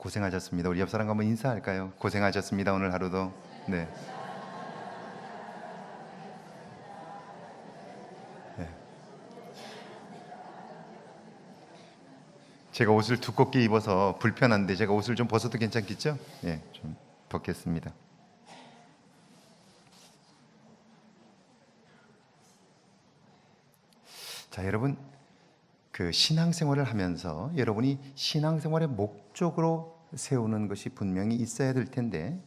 고생하셨습니다. 우리 옆 사람과 한번 인사할까요? 고생하셨습니다. 오늘 하루도. 네. 네. 제가 옷을 두껍게 입어서 불편한데 제가 옷을 좀 벗어도 괜찮겠죠? 네, 좀 벗겠습니다. 자, 여러분, 그 신앙생활을 하면서 여러분이 신앙생활의 목적으로 세우는 것이 분명히 있어야 될 텐데,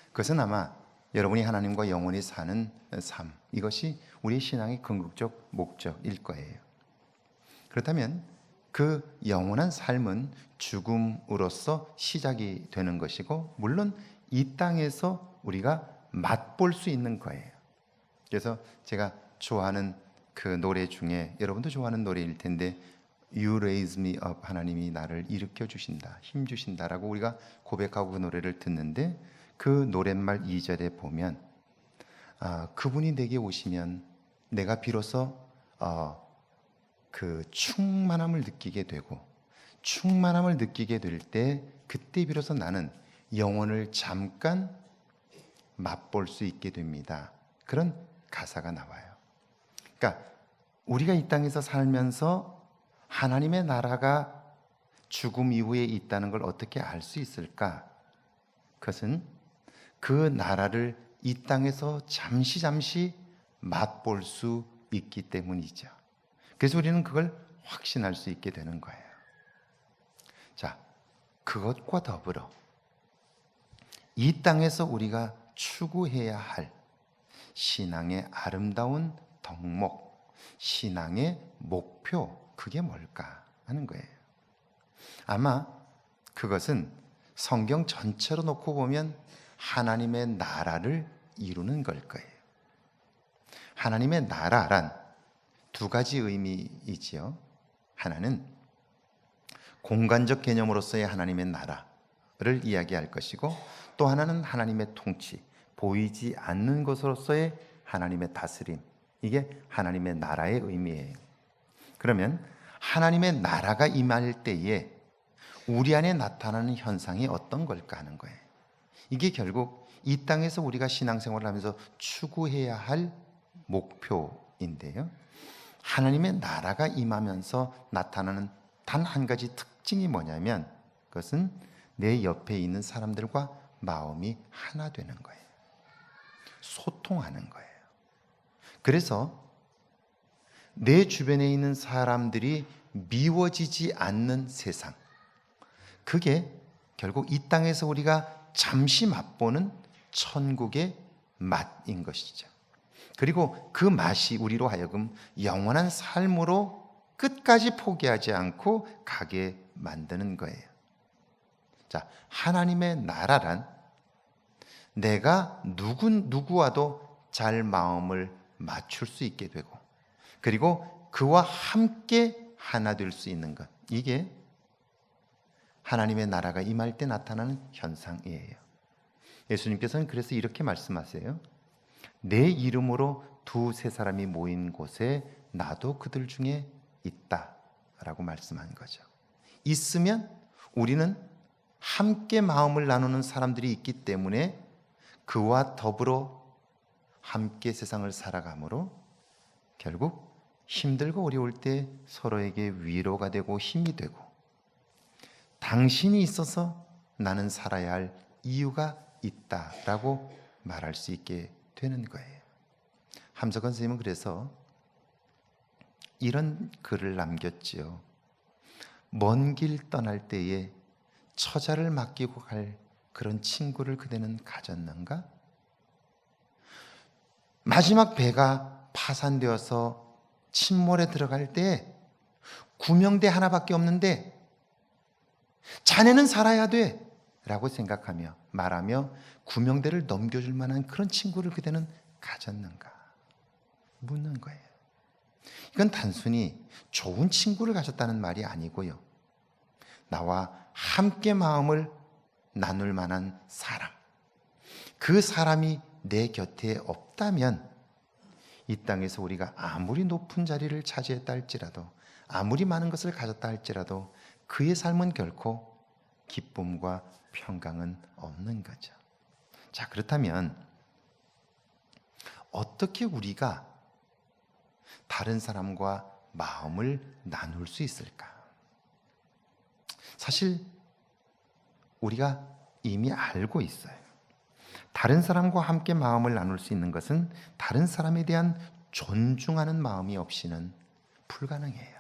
그것은 아마 여러분이 하나님과 영원히 사는 삶, 이것이 우리 신앙의 궁극적 목적일 거예요. 그렇다면 그 영원한 삶은 죽음으로써 시작이 되는 것이고, 물론 이 땅에서 우리가 맛볼 수 있는 거예요. 그래서 제가 좋아하는 그 노래 중에, 여러분도 좋아하는 노래일 텐데, You raise me up, 하나님이 나를 일으켜 주신다, 힘 주신다라고 우리가 고백하고 그 노래를 듣는데, 그 노랫말 2절에 보면 그분이 내게 오시면 내가 비로소 그 충만함을 느끼게 되고, 충만함을 느끼게 될 때 그때 비로소 나는 영혼을 잠깐 맛볼 수 있게 됩니다. 그런 가사가 나와요. 그러니까 우리가 이 땅에서 살면서 하나님의 나라가 죽음 이후에 있다는 걸 어떻게 알 수 있을까? 그것은 그 나라를 이 땅에서 잠시 맛볼 수 있기 때문이죠. 그래서 우리는 그걸 확신할 수 있게 되는 거예요. 자, 그것과 더불어 이 땅에서 우리가 추구해야 할 신앙의 아름다운 덕목, 신앙의 목표, 그게 뭘까 하는 거예요. 아마 그것은 성경 전체로 놓고 보면 하나님의 나라를 이루는 걸 거예요. 하나님의 나라란 두 가지 의미이지요. 하나는 공간적 개념으로서의 하나님의 나라를 이야기할 것이고, 또 하나는 하나님의 통치, 보이지 않는 것으로서의 하나님의 다스림, 이게 하나님의 나라의 의미예요. 그러면 하나님의 나라가 임할 때에 우리 안에 나타나는 현상이 어떤 걸까 하는 거예요. 이게 결국 이 땅에서 우리가 신앙생활을 하면서 추구해야 할 목표인데요. 하나님의 나라가 임하면서 나타나는 단 한 가지 특징이 뭐냐면, 그것은 내 옆에 있는 사람들과 마음이 하나 되는 거예요. 소통하는 거예요. 그래서 내 주변에 있는 사람들이 미워지지 않는 세상, 그게 결국 이 땅에서 우리가 잠시 맛보는 천국의 맛인 것이죠. 그리고 그 맛이 우리로 하여금 영원한 삶으로 끝까지 포기하지 않고 가게 만드는 거예요. 자, 하나님의 나라란 내가 누구와도 잘 마음을 맞출 수 있게 되고, 그리고 그와 함께 하나 될 수 있는 것, 이게 하나님의 나라가 임할 때 나타나는 현상이에요. 예수님께서는 그래서 이렇게 말씀하세요. 내 이름으로 두세 사람이 모인 곳에 나도 그들 중에 있다 라고 말씀한 거죠. 있으면 우리는 함께 마음을 나누는 사람들이 있기 때문에 그와 더불어 함께 세상을 살아가므로 결국 힘들고 어려울 때 서로에게 위로가 되고 힘이 되고, 당신이 있어서 나는 살아야 할 이유가 있다라고 말할 수 있게 되는 거예요. 함석헌 선생님은 그래서 이런 글을 남겼지요. 먼 길 떠날 때에 처자를 맡기고 갈 그런 친구를 그대는 가졌는가? 마지막 배가 파산되어서 침몰에 들어갈 때 구명대 하나밖에 없는데 자네는 살아야 돼 라고 생각하며 말하며 구명대를 넘겨줄 만한 그런 친구를 그대는 가졌는가 묻는 거예요. 이건 단순히 좋은 친구를 가졌다는 말이 아니고요, 나와 함께 마음을 나눌 만한 사람, 그 사람이 내 곁에 없다면 이 땅에서 우리가 아무리 높은 자리를 차지했다 할지라도, 아무리 많은 것을 가졌다 할지라도 그의 삶은 결코 기쁨과 평강은 없는 거죠. 자, 그렇다면 어떻게 우리가 다른 사람과 마음을 나눌 수 있을까? 사실 우리가 이미 알고 있어요. 다른 사람과 함께 마음을 나눌 수 있는 것은 다른 사람에 대한 존중하는 마음이 없이는 불가능해요.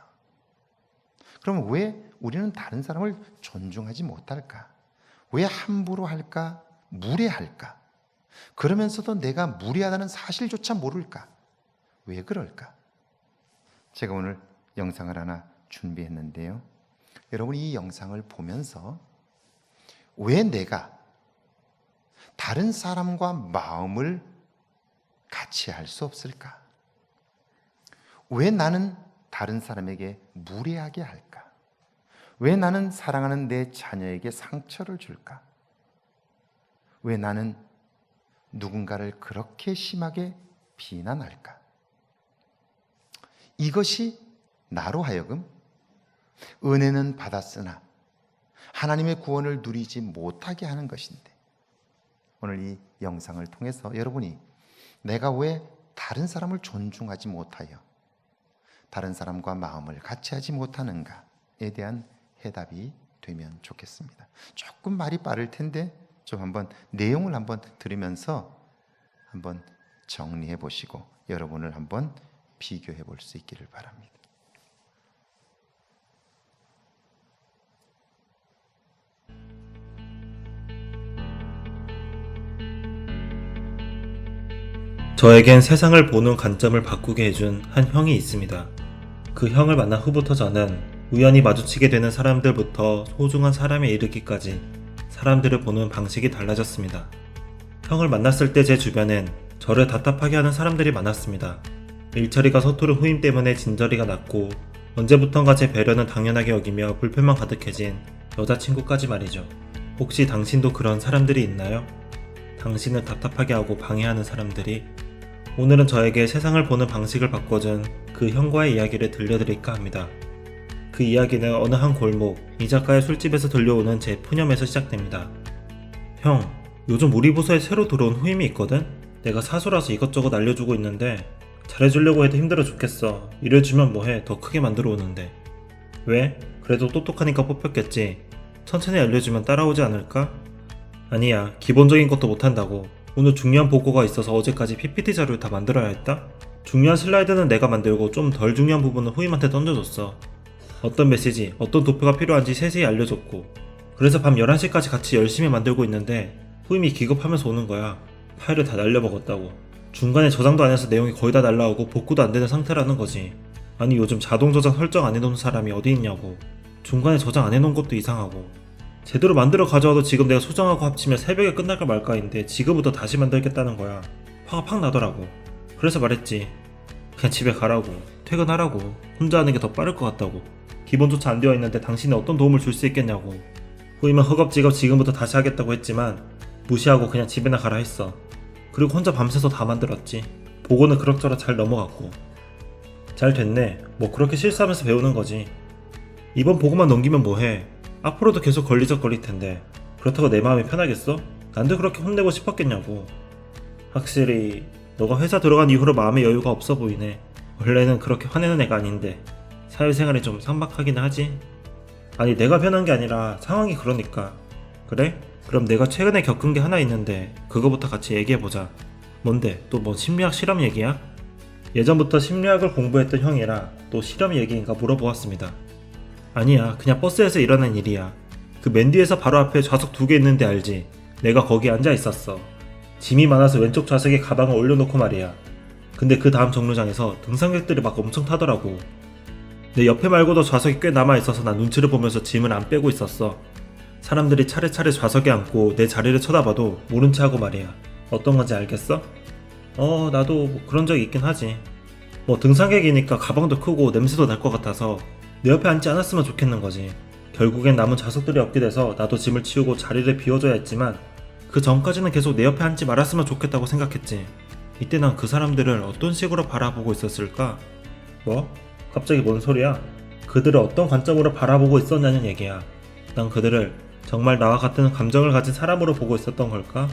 그럼 왜 우리는 다른 사람을 존중하지 못할까? 왜 함부로 할까? 무례할까? 그러면서도 내가 무례하다는 사실조차 모를까? 왜 그럴까? 제가 오늘 영상을 하나 준비했는데요. 여러분이 이 영상을 보면서 왜 내가 다른 사람과 마음을 같이 할 수 없을까? 왜 나는 다른 사람에게 무례하게 할까? 왜 나는 사랑하는 내 자녀에게 상처를 줄까? 왜 나는 누군가를 그렇게 심하게 비난할까? 이것이 나로 하여금 은혜는 받았으나 하나님의 구원을 누리지 못하게 하는 것인데, 오늘 이 영상을 통해서 여러분이 내가 왜 다른 사람을 존중하지 못하여 다른 사람과 마음을 같이 하지 못하는가에 대한 해답이 되면 좋겠습니다. 조금 말이 빠를 텐데 좀 한번 내용을 한번 들으면서 한번 정리해 보시고 여러분을 한번 비교해 볼 수 있기를 바랍니다. 저에겐 세상을 보는 관점을 바꾸게 해준 한 형이 있습니다. 그 형을 만난 후부터 저는 우연히 마주치게 되는 사람들부터 소중한 사람에 이르기까지 사람들을 보는 방식이 달라졌습니다. 형을 만났을 때 제 주변엔 저를 답답하게 하는 사람들이 많았습니다. 일처리가 서투른 후임 때문에 진저리가 났고 언제부턴가 제 배려는 당연하게 여기며 불편만 가득해진 여자친구까지 말이죠. 혹시 당신도 그런 사람들이 있나요? 당신을 답답하게 하고 방해하는 사람들이. 오늘은 저에게 세상을 보는 방식을 바꿔준 그 형과의 이야기를 들려드릴까 합니다. 그 이야기는 어느 한 골목, 이 작가의 술집에서 들려오는 제 푸념에서 시작됩니다. 형, 요즘 우리 부서에 새로 들어온 후임이 있거든? 내가 사수라서 이것저것 알려주고 있는데 잘해주려고 해도 힘들어 죽겠어. 일해주면 뭐해, 더 크게 만들어 오는데. 왜? 그래도 똑똑하니까 뽑혔겠지. 천천히 알려주면 따라오지 않을까? 아니야, 기본적인 것도 못한다고. 오늘 중요한 보고가 있어서 어제까지 PPT 자료를 다 만들어야 했다? 중요한 슬라이드는 내가 만들고 좀 덜 중요한 부분은 후임한테 던져줬어. 어떤 메시지, 어떤 도표가 필요한지 세세히 알려줬고. 그래서 밤 11시까지 같이 열심히 만들고 있는데 후임이 기겁하면서 오는 거야. 파일을 다 날려먹었다고. 중간에 저장도 안 해서 내용이 거의 다 날라오고 복구도 안 되는 상태라는 거지. 아니 요즘 자동 저장 설정 안 해놓은 사람이 어디 있냐고. 중간에 저장 안 해놓은 것도 이상하고. 제대로 만들어 가져와도 지금 내가 수정하고 합치면 새벽에 끝날까 말까인데 지금부터 다시 만들겠다는 거야. 화가 팍 나더라고. 그래서 말했지. 그냥 집에 가라고. 퇴근하라고. 혼자 하는 게 더 빠를 것 같다고. 기본조차 안 되어 있는데 당신이 어떤 도움을 줄 수 있겠냐고. 후임은 허겁지겁 지금부터 다시 하겠다고 했지만 무시하고 그냥 집에나 가라 했어. 그리고 혼자 밤새서 다 만들었지. 보고는 그럭저럭 잘 넘어갔고. 잘 됐네. 뭐 그렇게 실수하면서 배우는 거지. 이번 보고만 넘기면 뭐해. 앞으로도 계속 걸리적거릴 텐데 그렇다고 내 마음이 편하겠어? 난도 그렇게 혼내고 싶었겠냐고. 확실히 너가 회사 들어간 이후로 마음의 여유가 없어 보이네. 원래는 그렇게 화내는 애가 아닌데 사회생활이 좀 삭막하긴 하지. 아니 내가 변한 게 아니라 상황이 그러니까. 그래? 그럼 내가 최근에 겪은 게 하나 있는데 그거부터 같이 얘기해보자. 뭔데? 또 뭐 심리학 실험 얘기야? 예전부터 심리학을 공부했던 형이라 또 실험 얘기인가 물어보았습니다. 아니야, 그냥 버스에서 일어난 일이야. 그 맨 뒤에서 바로 앞에 좌석 2개 있는데 알지? 내가 거기 앉아 있었어. 짐이 많아서 왼쪽 좌석에 가방을 올려놓고 말이야. 근데 그 다음 정류장에서 등산객들이 막 엄청 타더라고. 내 옆에 말고도 좌석이 꽤 남아있어서 난 눈치를 보면서 짐을 안 빼고 있었어. 사람들이 차례차례 좌석에 앉고 내 자리를 쳐다봐도 모른 체 하고 말이야. 어떤 건지 알겠어? 나도 뭐 그런 적이 있긴 하지. 뭐 등산객이니까 가방도 크고 냄새도 날 것 같아서 내 옆에 앉지 않았으면 좋겠는 거지. 결국엔 남은 좌석들이 없게 돼서 나도 짐을 치우고 자리를 비워줘야 했지만 그 전까지는 계속 내 옆에 앉지 말았으면 좋겠다고 생각했지. 이때 난 그 사람들을 어떤 식으로 바라보고 있었을까? 뭐? 갑자기 뭔 소리야? 그들을 어떤 관점으로 바라보고 있었냐는 얘기야. 난 그들을 정말 나와 같은 감정을 가진 사람으로 보고 있었던 걸까?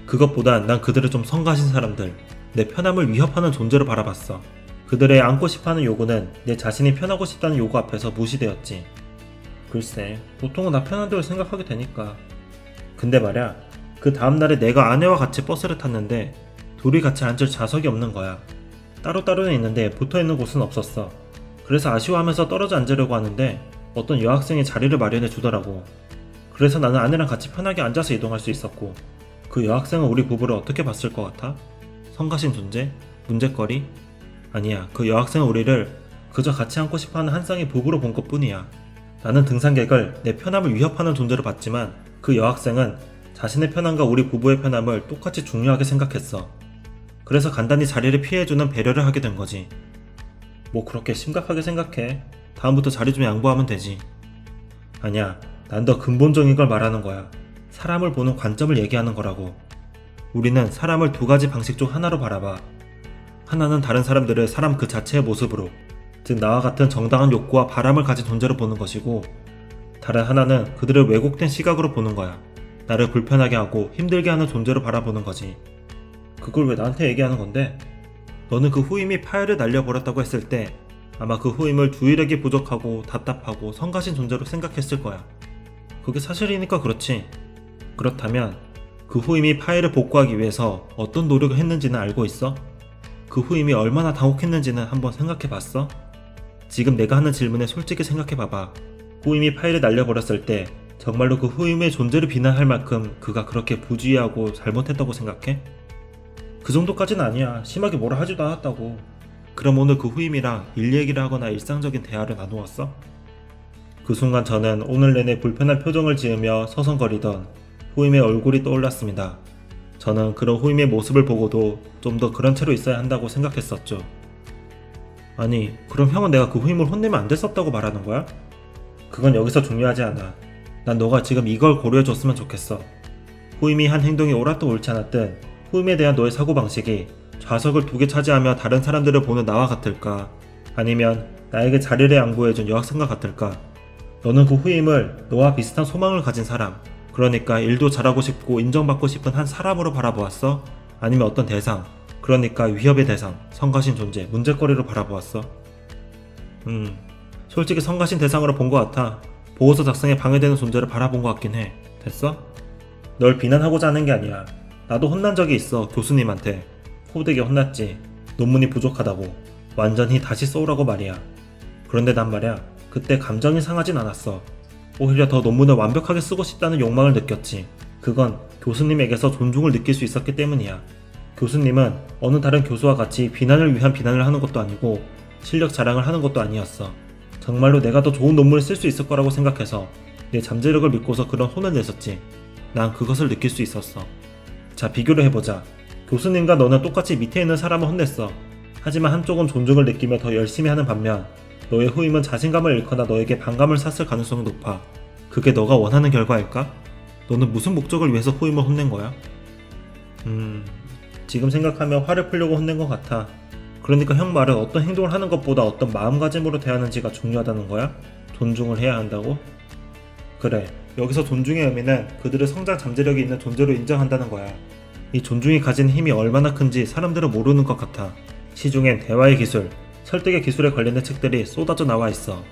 그것보단 난 그들을 좀 성가신 사람들, 내 편함을 위협하는 존재로 바라봤어. 그들의 안고 싶어하는 요구는 내 자신이 편하고 싶다는 요구 앞에서 무시되었지. 글쎄, 보통은 나 편한 대로 생각하게 되니까. 근데 말야, 그 다음날에 내가 아내와 같이 버스를 탔는데 둘이 같이 앉을 좌석이 없는 거야. 따로따로는 있는데 붙어있는 곳은 없었어. 그래서 아쉬워하면서 떨어져 앉으려고 하는데 어떤 여학생이 자리를 마련해 주더라고. 그래서 나는 아내랑 같이 편하게 앉아서 이동할 수 있었고, 그 여학생은 우리 부부를 어떻게 봤을 것 같아? 성가신 존재? 문제거리? 아니야, 그 여학생은 우리를 그저 같이 앉고 싶어하는 한 쌍의 부부로 본 것뿐이야. 나는 등산객을 내 편함을 위협하는 존재로 봤지만 그 여학생은 자신의 편함과 우리 부부의 편함을 똑같이 중요하게 생각했어. 그래서 간단히 자리를 피해주는 배려를 하게 된 거지. 뭐 그렇게 심각하게 생각해. 다음부터 자리 좀 양보하면 되지. 아니야, 난 더 근본적인 걸 말하는 거야. 사람을 보는 관점을 얘기하는 거라고. 우리는 사람을 두 가지 방식 중 하나로 바라봐. 하나는 다른 사람들을 사람 그 자체의 모습으로, 즉 나와 같은 정당한 욕구와 바람을 가진 존재로 보는 것이고, 다른 하나는 그들을 왜곡된 시각으로 보는 거야. 나를 불편하게 하고 힘들게 하는 존재로 바라보는 거지. 그걸 왜 나한테 얘기하는 건데? 너는 그 후임이 파열을 날려버렸다고 했을 때 아마 그 후임을 주의력이 부족하고 답답하고 성가신 존재로 생각했을 거야. 그게 사실이니까 그렇지. 그렇다면 그 후임이 파일을 복구하기 위해서 어떤 노력을 했는지는 알고 있어? 그 후임이 얼마나 당혹했는지는 한번 생각해봤어? 지금 내가 하는 질문에 솔직히 생각해봐봐. 후임이 파일을 날려버렸을 때 정말로 그 후임의 존재를 비난할 만큼 그가 그렇게 부주의하고 잘못했다고 생각해? 그 정도까지는 아니야. 심하게 뭐라 하지도 않았다고. 그럼 오늘 그 후임이랑 일 얘기를 하거나 일상적인 대화를 나누었어? 그 순간 저는 오늘 내내 불편한 표정을 지으며 서성거리던 후임의 얼굴이 떠올랐습니다. 저는 그런 후임의 모습을 보고도 좀 더 그런 채로 있어야 한다고 생각했었죠. 아니, 그럼 형은 내가 그 후임을 혼내면 안 됐었다고 말하는 거야? 그건 여기서 중요하지 않아. 난 너가 지금 이걸 고려해줬으면 좋겠어. 후임이 한 행동이 옳았든 옳지 않았든 후임에 대한 너의 사고방식이 좌석을 2개 차지하며 다른 사람들을 보는 나와 같을까? 아니면 나에게 자리를 양보해준 여학생과 같을까? 너는 그 후임을 너와 비슷한 소망을 가진 사람, 그러니까 일도 잘하고 싶고 인정받고 싶은 한 사람으로 바라보았어? 아니면 어떤 대상, 그러니까 위협의 대상, 성가신 존재, 문제거리로 바라보았어? 솔직히 성가신 대상으로 본 것 같아. 보고서 작성에 방해되는 존재를 바라본 것 같긴 해. 됐어? 널 비난하고자 하는 게 아니야. 나도 혼난 적이 있어. 교수님한테 호되게 혼났지. 논문이 부족하다고 완전히 다시 써오라고 말이야. 그런데 난 말이야, 그때 감정이 상하진 않았어. 오히려 더 논문을 완벽하게 쓰고 싶다는 욕망을 느꼈지. 그건 교수님에게서 존중을 느낄 수 있었기 때문이야. 교수님은 어느 다른 교수와 같이 비난을 위한 비난을 하는 것도 아니고 실력 자랑을 하는 것도 아니었어. 정말로 내가 더 좋은 논문을 쓸 수 있을 거라고 생각해서 내 잠재력을 믿고서 그런 혼을 냈었지. 난 그것을 느낄 수 있었어. 자, 비교를 해보자. 교수님과 너는 똑같이 밑에 있는 사람을 혼냈어. 하지만 한쪽은 존중을 느끼며 더 열심히 하는 반면 너의 후임은 자신감을 잃거나 너에게 반감을 샀을 가능성이 높아. 그게 너가 원하는 결과일까? 너는 무슨 목적을 위해서 후임을 혼낸 거야? 지금 생각하면 화를 풀려고 혼낸 것 같아. 그러니까 형 말은 어떤 행동을 하는 것보다 어떤 마음가짐으로 대하는지가 중요하다는 거야? 존중을 해야 한다고? 그래, 여기서 존중의 의미는 그들의 성장 잠재력이 있는 존재로 인정한다는 거야. 이 존중이 가진 힘이 얼마나 큰지 사람들은 모르는 것 같아. 시중엔 대화의 기술, 설득의 기술에 관련된 책들이 쏟아져 나와 있어.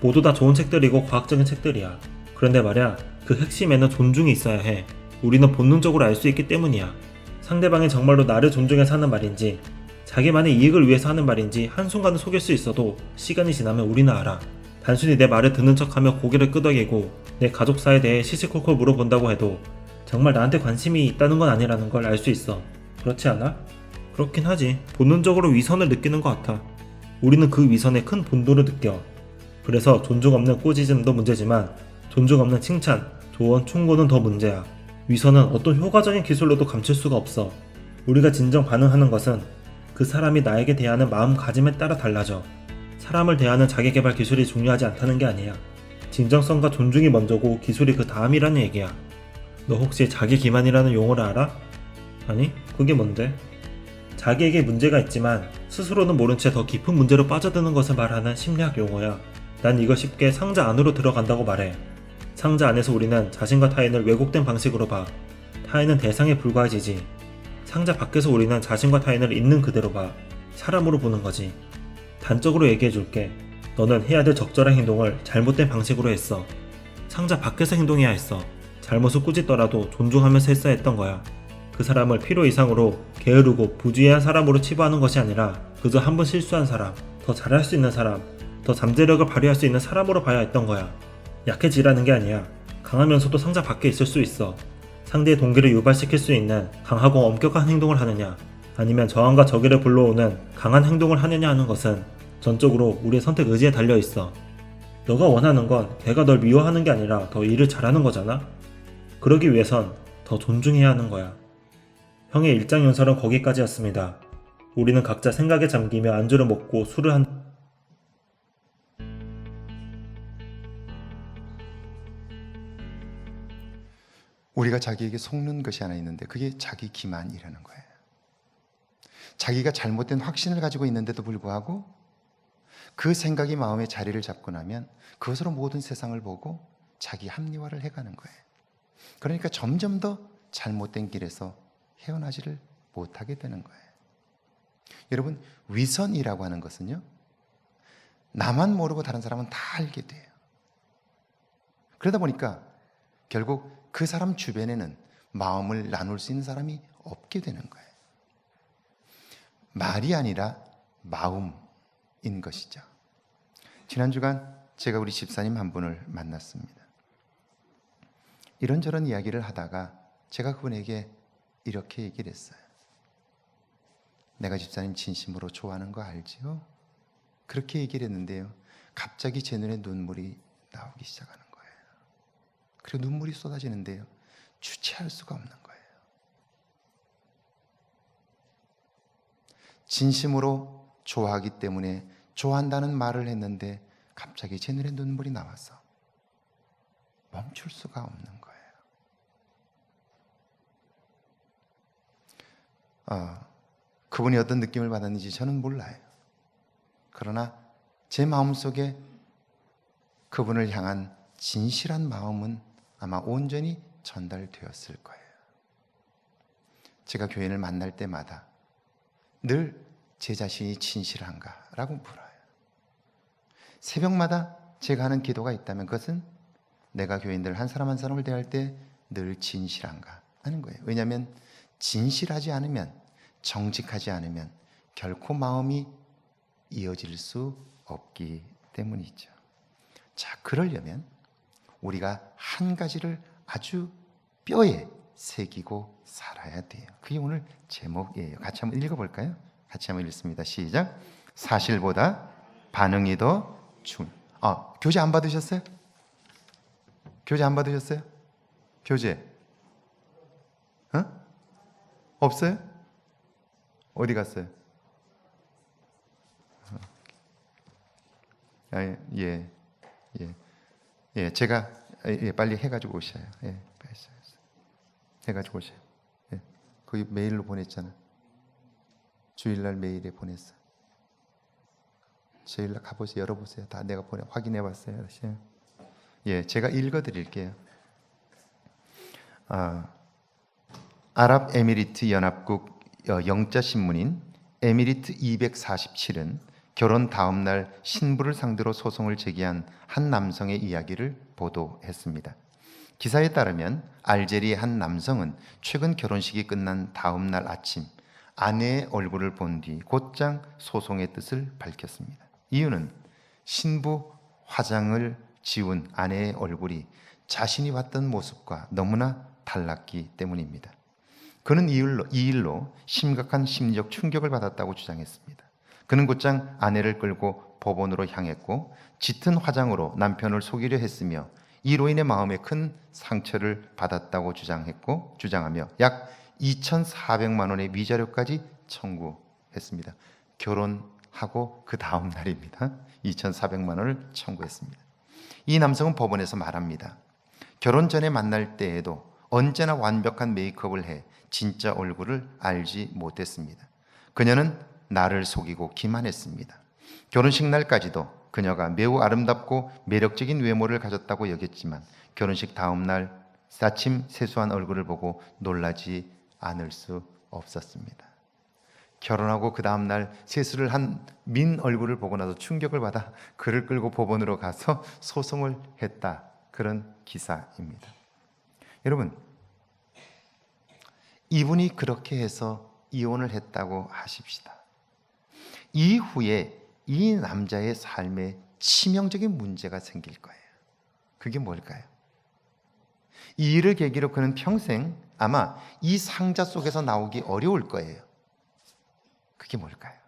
모두 다 좋은 책들이고 과학적인 책들이야. 그런데 말야, 그 핵심에는 존중이 있어야 해. 우리는 본능적으로 알 수 있기 때문이야. 상대방이 정말로 나를 존중해서 하는 말인지 자기만의 이익을 위해서 하는 말인지 한순간은 속일 수 있어도 시간이 지나면 우리는 알아. 단순히 내 말을 듣는 척하며 고개를 끄덕이고 내 가족사에 대해 시시콜콜 물어본다고 해도 정말 나한테 관심이 있다는 건 아니라는 걸 알 수 있어. 그렇지 않아? 그렇긴 하지. 본능적으로 위선을 느끼는 것 같아. 우리는 그 위선에 큰 본도를 느껴. 그래서 존중 없는 꾸짖음도 문제지만 존중 없는 칭찬, 조언, 충고는 더 문제야. 위선은 어떤 효과적인 기술로도 감출 수가 없어. 우리가 진정 반응하는 것은 그 사람이 나에게 대하는 마음가짐에 따라 달라져. 사람을 대하는 자기개발 기술이 중요하지 않다는 게 아니야. 진정성과 존중이 먼저고 기술이 그 다음이라는 얘기야. 너 혹시 자기기만이라는 용어를 알아? 아니, 그게 뭔데? 자기에게 문제가 있지만 스스로는 모른 채 더 깊은 문제로 빠져드는 것을 말하는 심리학 용어야. 난 이거 쉽게 상자 안으로 들어간다고 말해. 상자 안에서 우리는 자신과 타인을 왜곡된 방식으로 봐. 타인은 대상에 불과해지지. 상자 밖에서 우리는 자신과 타인을 있는 그대로 봐. 사람으로 보는 거지. 단적으로 얘기해줄게. 너는 해야 될 적절한 행동을 잘못된 방식으로 했어. 상자 밖에서 행동해야 했어. 잘못을 꾸짖더라도 존중하면서 했어야 했던 거야. 그 사람을 필요 이상으로 게으르고 부주의한 사람으로 치부하는 것이 아니라 그저 한 번 실수한 사람, 더 잘할 수 있는 사람, 더 잠재력을 발휘할 수 있는 사람으로 봐야 했던 거야. 약해지라는 게 아니야. 강하면서도 상자 밖에 있을 수 있어. 상대의 동기를 유발시킬 수 있는 강하고 엄격한 행동을 하느냐, 아니면 저항과 저기를 불러오는 강한 행동을 하느냐 하는 것은 전적으로 우리의 선택 의지에 달려 있어. 너가 원하는 건 걔가 널 미워하는 게 아니라 더 일을 잘하는 거잖아? 그러기 위해선 더 존중해야 하는 거야. 형의 일장연설은 거기까지였습니다. 우리는 각자 생각에 잠기며 안주를 먹고 술을 한 우리가 자기에게 속는 것이 하나 있는데 그게 자기 기만이라는 거예요. 자기가 잘못된 확신을 가지고 있는데도 불구하고 그 생각이 마음에 자리를 잡고 나면 그것으로 모든 세상을 보고 자기 합리화를 해가는 거예요. 그러니까 점점 더 잘못된 길에서 헤어나지를 못하게 되는 거예요. 여러분, 위선이라고 하는 것은요, 나만 모르고 다른 사람은 다 알게 돼요. 그러다 보니까 결국 그 사람 주변에는 마음을 나눌 수 있는 사람이 없게 되는 거예요. 말이 아니라 마음인 것이죠. 지난 주간 제가 우리 집사님 한 분을 만났습니다. 이런저런 이야기를 하다가 제가 그분에게 이렇게 얘기를 했어요. 내가 집사님 진심으로 좋아하는 거 알지요? 그렇게 얘기를 했는데요, 갑자기 제 눈에 눈물이 나오기 시작하는 거예요. 그리고 눈물이 쏟아지는데요, 주체할 수가 없는 거예요. 진심으로 좋아하기 때문에 좋아한다는 말을 했는데 갑자기 제 눈에 눈물이 나와서 멈출 수가 없는 거예요. 그분이 어떤 느낌을 받았는지 저는 몰라요. 그러나 제 마음속에 그분을 향한 진실한 마음은 아마 온전히 전달되었을 거예요. 제가 교인을 만날 때마다 늘 제 자신이 진실한가 라고 물어요. 새벽마다 제가 하는 기도가 있다면 그것은 내가 교인들 한 사람 한 사람을 대할 때 늘 진실한가 하는 거예요. 왜냐하면 진실하지 않으면, 정직하지 않으면 결코 마음이 이어질 수 없기 때문이죠. 자, 그러려면 우리가 한 가지를 아주 뼈에 새기고 살아야 돼요. 그게 오늘 제목이에요. 같이 한번 읽어볼까요? 같이 한번 읽습니다. 시작. 사실보다 반응이 더 중요해요. 교재 안 받으셨어요? 교재 안 받으셨어요? 교재 없어요? 어디 갔어요? 제가 빨리 해가지고 오셔요. 해가지고 오셔요. 거기 메일로 보냈잖아. 주일날 메일에 보냈어. 주일날 가보세요. 열어보세요. 다 내가 확인해봤어요. 제가 읽어드릴게요. 아랍에미리트 연합국 영자신문인 에미리트 247은 결혼 다음 날 신부를 상대로 소송을 제기한 한 남성의 이야기를 보도했습니다. 기사에 따르면 알제리의 한 남성은 최근 결혼식이 끝난 다음 날 아침 아내의 얼굴을 본 뒤 곧장 소송의 뜻을 밝혔습니다. 이유는 신부 화장을 지운 아내의 얼굴이 자신이 봤던 모습과 너무나 달랐기 때문입니다. 그는 이 일로 심각한 심리적 충격을 받았다고 주장했습니다. 그는 곧장 아내를 끌고 법원으로 향했고 짙은 화장으로 남편을 속이려 했으며 이로 인해 마음에 큰 상처를 받았다고 주장하며 약 2,400만 원의 위자료까지 청구했습니다. 결혼하고 그 다음 날입니다. 2,400만 원을 청구했습니다. 이 남성은 법원에서 말합니다. 결혼 전에 만날 때에도 언제나 완벽한 메이크업을 해 진짜 얼굴을 알지 못했습니다. 그녀는 나를 속이고 기만했습니다. 결혼식 날까지도 그녀가 매우 아름답고 매력적인 외모를 가졌다고 여겼지만 결혼식 다음 날 아침 세수한 얼굴을 보고 놀라지 않을 수 없었습니다. 결혼하고 그 다음 날 세수를 한 민 얼굴을 보고 나서 충격을 받아 그를 끌고 법원으로 가서 소송을 했다. 그런 기사입니다. 여러분, 이분이 그렇게 해서 이혼을 했다고 하십시다. 이후에 이 남자의 삶에 치명적인 문제가 생길 거예요. 그게 뭘까요? 이 일을 계기로 그는 평생 아마 이 상자 속에서 나오기 어려울 거예요. 그게 뭘까요?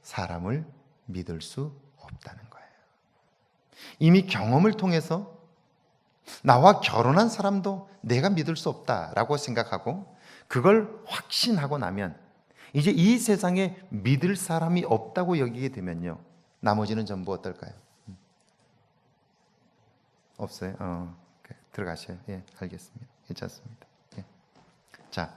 사람을 믿을 수 없다는 거예요. 이미 경험을 통해서 나와 결혼한 사람도 내가 믿을 수 없다라고 생각하고 그걸 확신하고 나면 이제 이 세상에 믿을 사람이 없다고 여기게 되면요, 나머지는 전부 어떨까요? 없어요? 들어가셔요. 예, 알겠습니다. 괜찮습니다. 예. 자,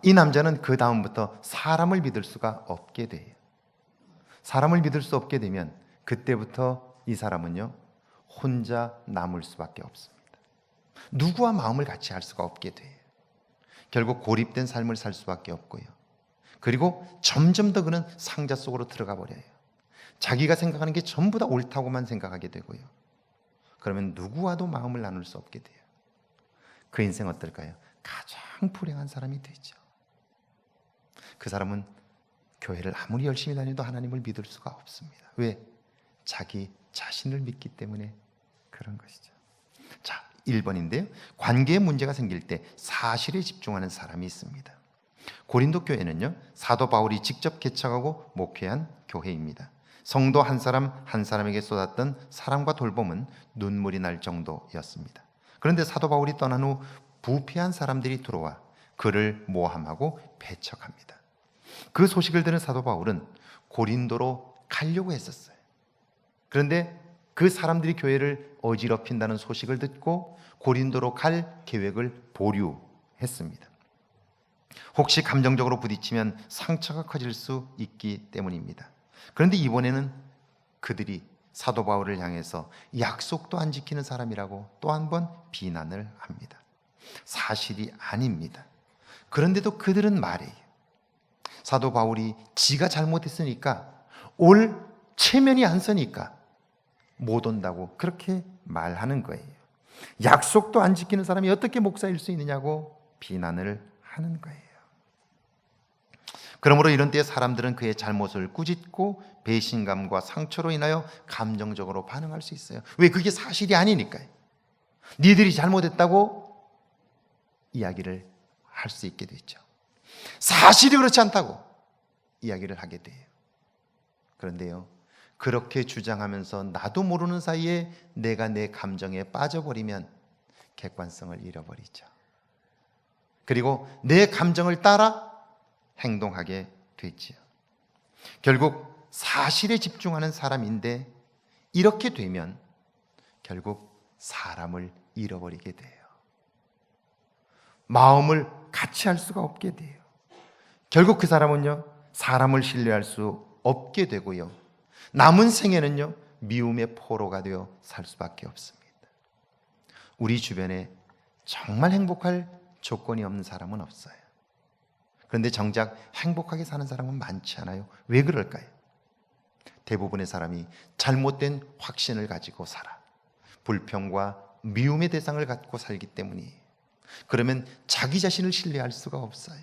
이 남자는 그 다음부터 사람을 믿을 수가 없게 돼요. 사람을 믿을 수 없게 되면 그때부터 이 사람은요, 혼자 남을 수밖에 없습니다. 누구와 마음을 같이 할 수가 없게 돼요. 결국 고립된 삶을 살 수밖에 없고요. 그리고 점점 더 그는 상자 속으로 들어가 버려요. 자기가 생각하는 게 전부 다 옳다고만 생각하게 되고요. 그러면 누구와도 마음을 나눌 수 없게 돼요. 그 인생 어떨까요? 가장 불행한 사람이 되죠. 그 사람은 교회를 아무리 열심히 다녀도 하나님을 믿을 수가 없습니다. 왜? 자기 자신을 믿기 때문에 그런 것이죠. 자, 1번인데요. 관계에 문제가 생길 때 사실에 집중하는 사람이 있습니다. 고린도 교회는요, 사도 바울이 직접 개척하고 목회한 교회입니다. 성도 한 사람 한 사람에게 쏟았던 사랑과 돌봄은 눈물이 날 정도였습니다. 그런데 사도 바울이 떠난 후 부패한 사람들이 들어와 그를 모함하고 배척합니다. 그 소식을 들은 사도 바울은 고린도로 가려고 했었어요. 그런데 그 사람들이 교회를 어지럽힌다는 소식을 듣고 고린도로 갈 계획을 보류했습니다. 혹시 감정적으로 부딪히면 상처가 커질 수 있기 때문입니다. 그런데 이번에는 그들이 사도 바울을 향해서 약속도 안 지키는 사람이라고 또 한 번 비난을 합니다. 사실이 아닙니다. 그런데도 그들은 말해요. 사도 바울이 지가 잘못했으니까 올 체면이 안 서니까 못 온다고 그렇게 말하는 거예요. 약속도 안 지키는 사람이 어떻게 목사일 수 있느냐고 비난을 하는 거예요. 그러므로 이런 때에 사람들은 그의 잘못을 꾸짖고 배신감과 상처로 인하여 감정적으로 반응할 수 있어요. 왜? 그게 사실이 아니니까요. 니들이 잘못했다고 이야기를 할 수 있게 되죠. 사실이 그렇지 않다고 이야기를 하게 돼요. 그런데요, 그렇게 주장하면서 나도 모르는 사이에 내가 내 감정에 빠져버리면 객관성을 잃어버리죠. 그리고 내 감정을 따라 행동하게 되지요. 결국 사실에 집중하는 사람인데 이렇게 되면 결국 사람을 잃어버리게 돼요. 마음을 같이 할 수가 없게 돼요. 결국 그 사람은요, 사람을 신뢰할 수 없게 되고요, 남은 생에는요, 미움의 포로가 되어 살 수밖에 없습니다. 우리 주변에 정말 행복할 조건이 없는 사람은 없어요. 그런데 정작 행복하게 사는 사람은 많지 않아요. 왜 그럴까요? 대부분의 사람이 잘못된 확신을 가지고 살아 불평과 미움의 대상을 갖고 살기 때문이에요. 그러면 자기 자신을 신뢰할 수가 없어요.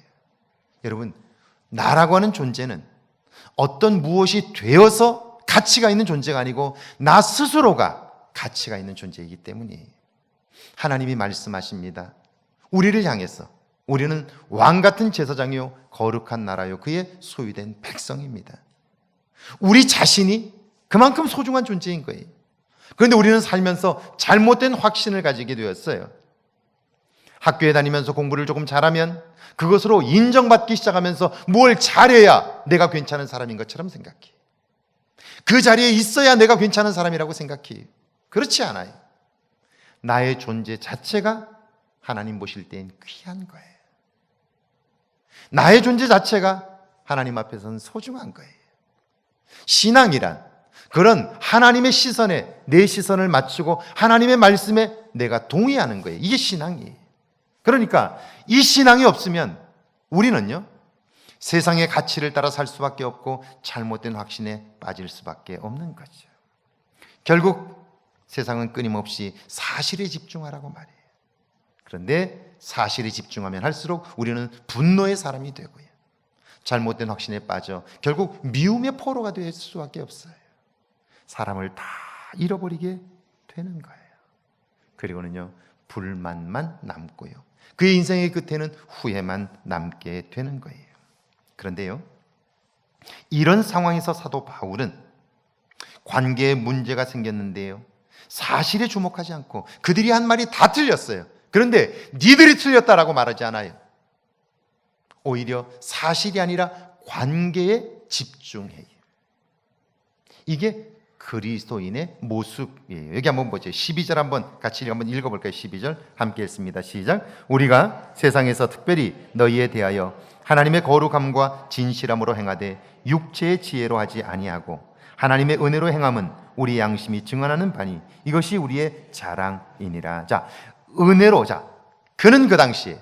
여러분, 나라고 하는 존재는 어떤 무엇이 되어서 가치가 있는 존재가 아니고 나 스스로가 가치가 있는 존재이기 때문이에요. 하나님이 말씀하십니다. 우리를 향해서 우리는 왕같은 제사장이요 거룩한 나라요 그의 소유된 백성입니다. 우리 자신이 그만큼 소중한 존재인 거예요. 그런데 우리는 살면서 잘못된 확신을 가지게 되었어요. 학교에 다니면서 공부를 조금 잘하면 그것으로 인정받기 시작하면서 뭘 잘해야 내가 괜찮은 사람인 것처럼 생각해. 그 자리에 있어야 내가 괜찮은 사람이라고 생각해. 그렇지 않아요. 나의 존재 자체가 하나님 보실 땐 귀한 거예요. 나의 존재 자체가 하나님 앞에서는 소중한 거예요. 신앙이란 그런 하나님의 시선에 내 시선을 맞추고 하나님의 말씀에 내가 동의하는 거예요. 이게 신앙이에요. 그러니까 이 신앙이 없으면 우리는요, 세상의 가치를 따라 살 수밖에 없고 잘못된 확신에 빠질 수밖에 없는 거죠. 결국 세상은 끊임없이 사실에 집중하라고 말해요. 그런데 사실에 집중하면 할수록 우리는 분노의 사람이 되고요, 잘못된 확신에 빠져 결국 미움의 포로가 될 수밖에 없어요. 사람을 다 잃어버리게 되는 거예요. 그리고는요, 불만만 남고요, 그의 인생의 끝에는 후회만 남게 되는 거예요. 그런데요, 이런 상황에서 사도 바울은 관계에 문제가 생겼는데요, 사실에 주목하지 않고 그들이 한 말이 다 틀렸어요. 그런데 니들이 틀렸다라고 말하지 않아요. 오히려 사실이 아니라 관계에 집중해요. 이게 그리스도인의 모습이에요. 여기 한번 보죠. 12절 한번 같이 한번 읽어볼까요? 12절 함께 읽습니다. 시작. 우리가 세상에서 특별히 너희에 대하여 하나님의 거룩함과 진실함으로 행하되 육체의 지혜로 하지 아니하고 하나님의 은혜로 행함은 우리 양심이 증언하는 바니 이것이 우리의 자랑이니라. 자, 은혜로. 자, 그는 그 당시에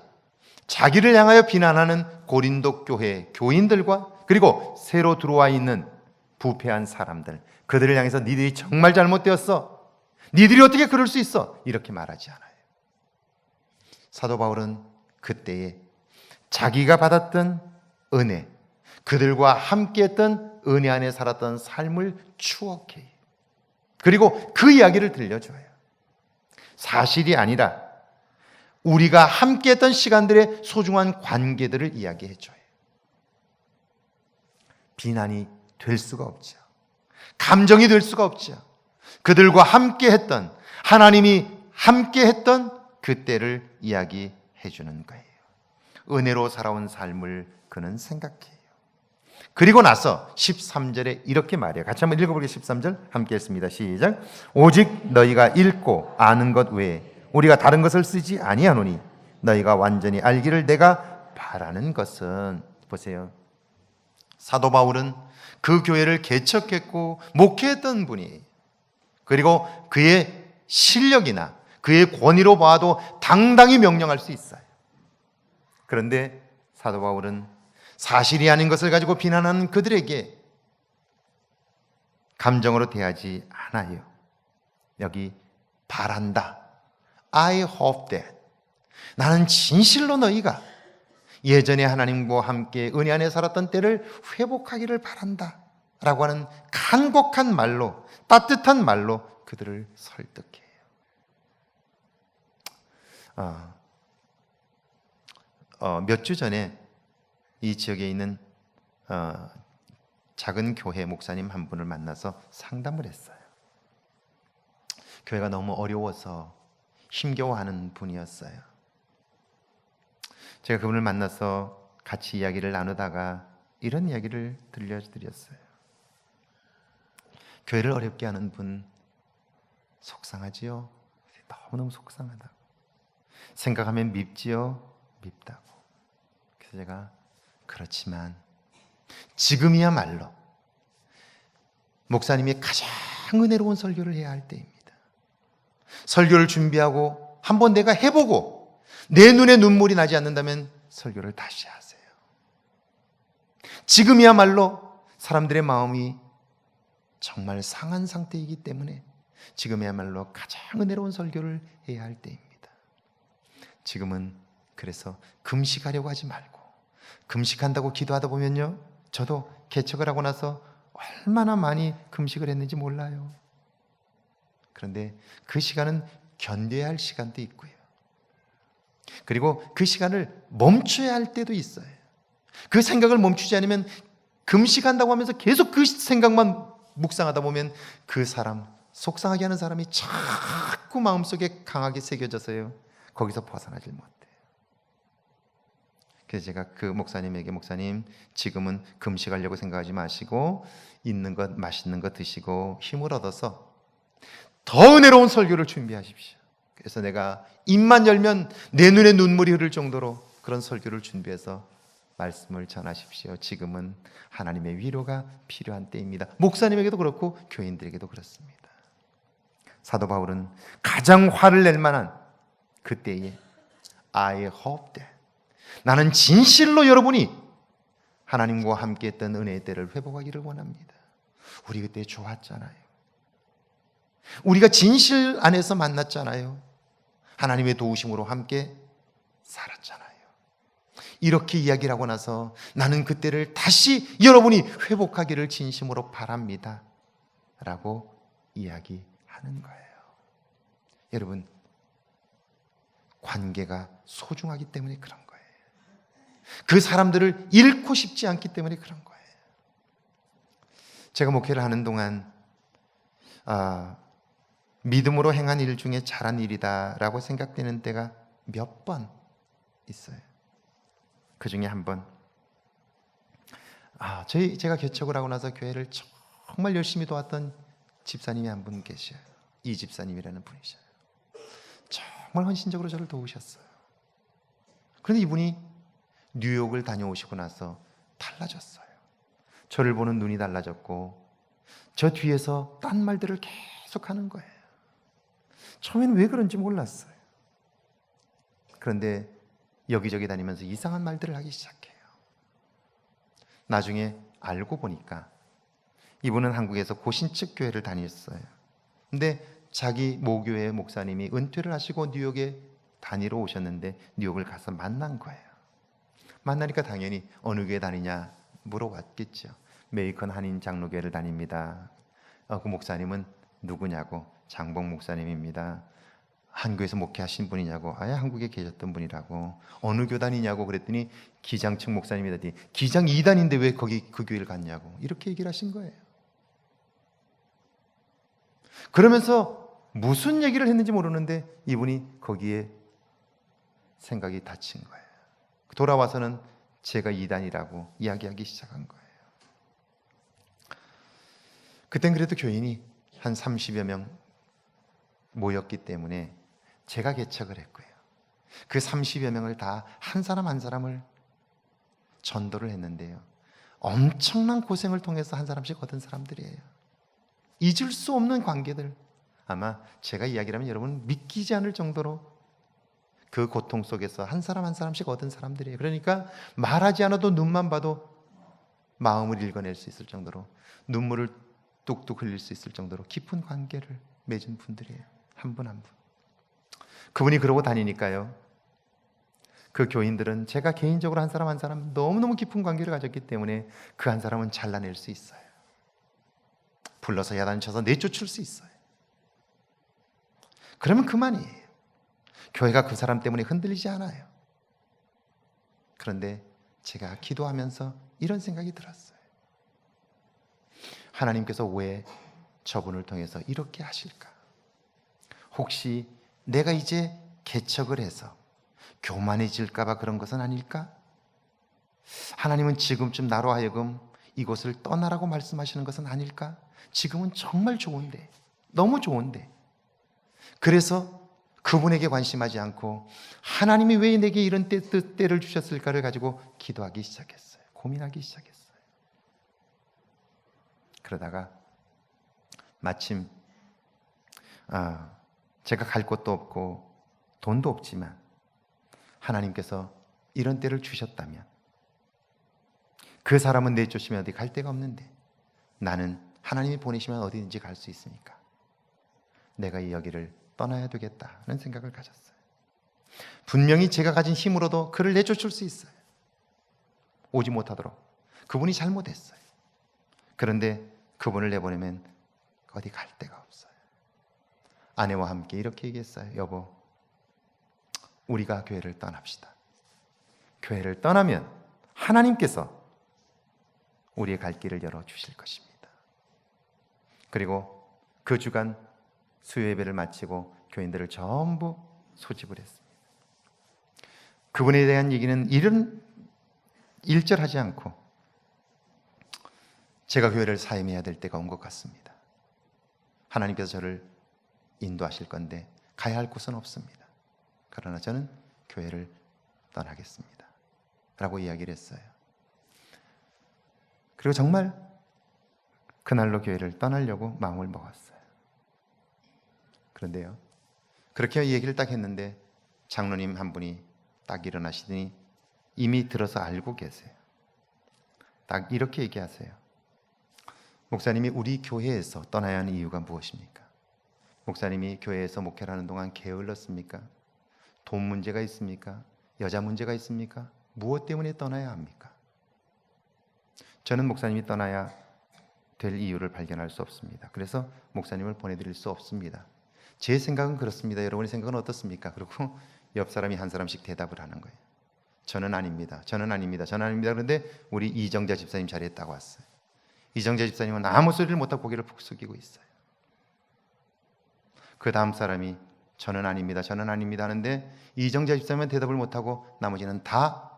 자기를 향하여 비난하는 고린도 교회 교인들과 그리고 새로 들어와 있는 부패한 사람들, 그들을 향해서 니들이 정말 잘못되었어, 니들이 어떻게 그럴 수 있어, 이렇게 말하지 않아요. 사도 바울은 그때에 자기가 받았던 은혜, 그들과 함께했던 은혜 안에 살았던 삶을 추억해요. 그리고 그 이야기를 들려줘요. 사실이 아니라 우리가 함께했던 시간들의 소중한 관계들을 이야기해줘요. 비난이 될 수가 없죠. 감정이 될 수가 없죠. 그들과 함께했던, 하나님이 함께했던 그때를 이야기해 주는 거예요. 은혜로 살아온 삶을 그는 생각해요. 그리고 나서 13절에 이렇게 말해요. 같이 한번 읽어볼게요. 13절 함께 했습니다. 시작. 오직 너희가 읽고 아는 것 외에 우리가 다른 것을 쓰지 아니하노니 너희가 완전히 알기를 내가 바라는 것은. 보세요. 사도 바울은 그 교회를 개척했고 목회했던 분이, 그리고 그의 실력이나 그의 권위로 봐도 당당히 명령할 수 있어요. 그런데 사도 바울은 사실이 아닌 것을 가지고 비난하는 그들에게 감정으로 대하지 않아요. 여기 바란다. I hope that. 나는 진실로 너희가 예전에 하나님과 함께 은혜 안에 살았던 때를 회복하기를 바란다 라고 하는 간곡한 말로, 따뜻한 말로 그들을 설득해요. 몇 주 전에 이 지역에 있는 작은 교회 목사님 한 분을 만나서 상담을 했어요. 교회가 너무 어려워서 힘겨워하는 분이었어요. 제가 그분을 만나서 같이 이야기를 나누다가 이런 이야기를 들려드렸어요. 교회를 어렵게 하는 분 속상하지요? 너무너무 속상하다고. 생각하면 밉지요? 밉다고. 그래서 제가 그렇지만 지금이야말로 목사님이 가장 은혜로운 설교를 해야 할 때입니다. 설교를 준비하고 한번 내가 해보고 내 눈에 눈물이 나지 않는다면 설교를 다시 하세요. 지금이야말로 사람들의 마음이 정말 상한 상태이기 때문에 지금이야말로 가장 은혜로운 설교를 해야 할 때입니다. 지금은 그래서 금식하려고 하지 말고, 금식한다고 기도하다 보면요, 저도 개척을 하고 나서 얼마나 많이 금식을 했는지 몰라요. 그런데 그 시간은 견뎌야 할 시간도 있고요, 그리고 그 시간을 멈춰야 할 때도 있어요. 그 생각을 멈추지 않으면 금식한다고 하면서 계속 그 생각만 묵상하다 보면 그 사람, 속상하게 하는 사람이 자꾸 마음속에 강하게 새겨져서요, 거기서 벗어나질 못해요. 그래서 제가 그 목사님에게, 목사님 지금은 금식하려고 생각하지 마시고 있는 것, 맛있는 것 드시고 힘을 얻어서 더 은혜로운 설교를 준비하십시오. 그래서 내가 입만 열면 내 눈에 눈물이 흐를 정도로 그런 설교를 준비해서 말씀을 전하십시오. 지금은 하나님의 위로가 필요한 때입니다. 목사님에게도 그렇고 교인들에게도 그렇습니다. 사도 바울은 가장 화를 낼 만한 그때에 I hope that, 나는 진실로 여러분이 하나님과 함께했던 은혜의 때를 회복하기를 원합니다. 우리 그때 좋았잖아요. 우리가 진실 안에서 만났잖아요. 하나님의 도우심으로 함께 살았잖아요. 이렇게 이야기를 하고 나서 나는 그때를 다시 여러분이 회복하기를 진심으로 바랍니다 라고 이야기하는 거예요. 여러분, 관계가 소중하기 때문에 그런 거예요. 그 사람들을 잃고 싶지 않기 때문에 그런 거예요. 제가 목회를 하는 동안 믿음으로 행한 일 중에 잘한 일이다라고 생각되는 때가 몇 번 있어요. 그 중에 한 번, 제가 개척을 하고 나서 교회를 정말 열심히 도왔던 집사님이 한 분 계셔요. 이 집사님이라는 분이셔요. 정말 헌신적으로 저를 도우셨어요. 그런데 이분이 뉴욕을 다녀오시고 나서 달라졌어요. 저를 보는 눈이 달라졌고 저 뒤에서 딴 말들을 계속 하는 거예요. 처음에는 왜 그런지 몰랐어요. 그런데 여기저기 다니면서 이상한 말들을 하기 시작해요. 나중에 알고 보니까 이분은 한국에서 고신측 교회를 다녔어요. 근데 자기 모교회 목사님이 은퇴를 하시고 뉴욕에 다니러 오셨는데 뉴욕을 가서 만난 거예요. 만나니까 당연히 어느 교회 다니냐 물어봤겠죠. 메이컨 한인 장로교회를 다닙니다. 그 목사님은 누구냐고, 장봉 목사님입니다. 한국에서 목회하신 분이냐고, 아예 한국에 계셨던 분이라고. 어느 교단이냐고 그랬더니 기장측 목사님이라더니 기장 2단인데 왜 거기 그 교회를 갔냐고, 이렇게 얘기를 하신 거예요. 그러면서 무슨 얘기를 했는지 모르는데 이분이 거기에 생각이 닫힌 거예요. 돌아와서는 제가 2단이라고 이야기하기 시작한 거예요. 그땐 그래도 교인이 한 30여 명 모였기 때문에 제가 개척을 했고요. 그 30여 명을 다 한 사람 한 사람을 전도를 했는데요. 엄청난 고생을 통해서 한 사람씩 얻은 사람들이에요. 잊을 수 없는 관계들. 아마 제가 이야기를 하면 여러분 믿기지 않을 정도로 그 고통 속에서 한 사람 한 사람씩 얻은 사람들이에요. 그러니까 말하지 않아도 눈만 봐도 마음을 읽어낼 수 있을 정도로, 눈물을 뚝뚝 흘릴 수 있을 정도로 깊은 관계를 맺은 분들이에요. 한 분 한 분. 그분이 그러고 다니니까요, 그 교인들은 제가 개인적으로 한 사람 한 사람 너무너무 깊은 관계를 가졌기 때문에 그 한 사람은 잘라낼 수 있어요. 불러서 야단쳐서 내쫓을 수 있어요. 그러면 그만이에요. 교회가 그 사람 때문에 흔들리지 않아요. 그런데 제가 기도하면서 이런 생각이 들었어요. 하나님께서 왜 저분을 통해서 이렇게 하실까? 혹시 내가 이제 개척을 해서 교만해질까 봐 그런 것은 아닐까? 하나님은 지금쯤 나로 하여금 이곳을 떠나라고 말씀하시는 것은 아닐까? 지금은 정말 좋은데, 너무 좋은데. 그래서 그분에게 관심하지 않고 하나님이 왜 내게 이런 때를 주셨을까를 가지고 기도하기 시작했어요. 고민하기 시작했어요. 그러다가 마침 제가 갈 곳도 없고 돈도 없지만 하나님께서 이런 때를 주셨다면, 그 사람은 내쫓으면 어디 갈 데가 없는데 나는 하나님이 보내시면 어디든지 갈 수 있으니까 내가 이 여기를 떠나야 되겠다는 생각을 가졌어요. 분명히 제가 가진 힘으로도 그를 내쫓을 수 있어요. 오지 못하도록. 그분이 잘못했어요. 그런데 그분을 내보내면 어디 갈 데가 없어요. 아내와 함께 이렇게 얘기했어요. 여보, 우리가 교회를 떠납시다. 교회를 떠나면 하나님께서 우리의 갈 길을 열어주실 것입니다. 그리고 그 주간 수요 예배를 마치고 교인들을 전부 소집을 했습니다. 그분에 대한 얘기는 이런 일절하지 않고 제가 교회를 사임해야 될 때가 온 것 같습니다. 하나님께서 저를 인도하실 건데 가야 할 곳은 없습니다. 그러나 저는 교회를 떠나겠습니다. 라고 이야기를 했어요. 그리고 정말 그날로 교회를 떠나려고 마음을 먹었어요. 그런데요, 그렇게 얘기를 딱 했는데 장로님 한 분이 딱 일어나시더니 이미 들어서 알고 계세요. 딱 이렇게 얘기하세요. 목사님이 우리 교회에서 떠나야 하는 이유가 무엇입니까? 목사님이 교회에서 목회를 하는 동안 게을렀습니까? 돈 문제가 있습니까? 여자 문제가 있습니까? 무엇 때문에 떠나야 합니까? 저는 목사님이 떠나야 될 이유를 발견할 수 없습니다. 그래서 목사님을 보내드릴 수 없습니다. 제 생각은 그렇습니다. 여러분의 생각은 어떻습니까? 그리고 옆 사람이 한 사람씩 대답을 하는 거예요. 저는 아닙니다. 저는 아닙니다. 저는 아닙니다. 그런데 우리 이정자 집사님 자리에 딱 왔어요. 이정자 집사님은 아무 소리를 못하고 고개를 푹 숙이고 있어요. 그 다음 사람이 저는 아닙니다. 저는 아닙니다 하는데 이정자 집사님은 대답을 못하고 나머지는 다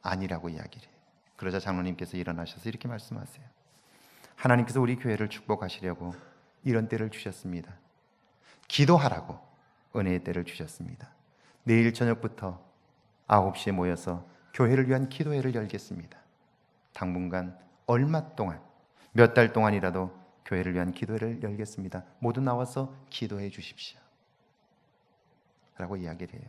아니라고 이야기를 해요. 그러자 장로님께서 일어나셔서 이렇게 말씀하세요. 하나님께서 우리 교회를 축복하시려고 이런 때를 주셨습니다. 기도하라고 은혜의 때를 주셨습니다. 내일 저녁부터 9시에 모여서 교회를 위한 기도회를 열겠습니다. 당분간 얼마 동안, 몇 달 동안이라도 교회를 위한 기도회를 열겠습니다. 모두 나와서 기도해 주십시오. 라고 이야기를 해요.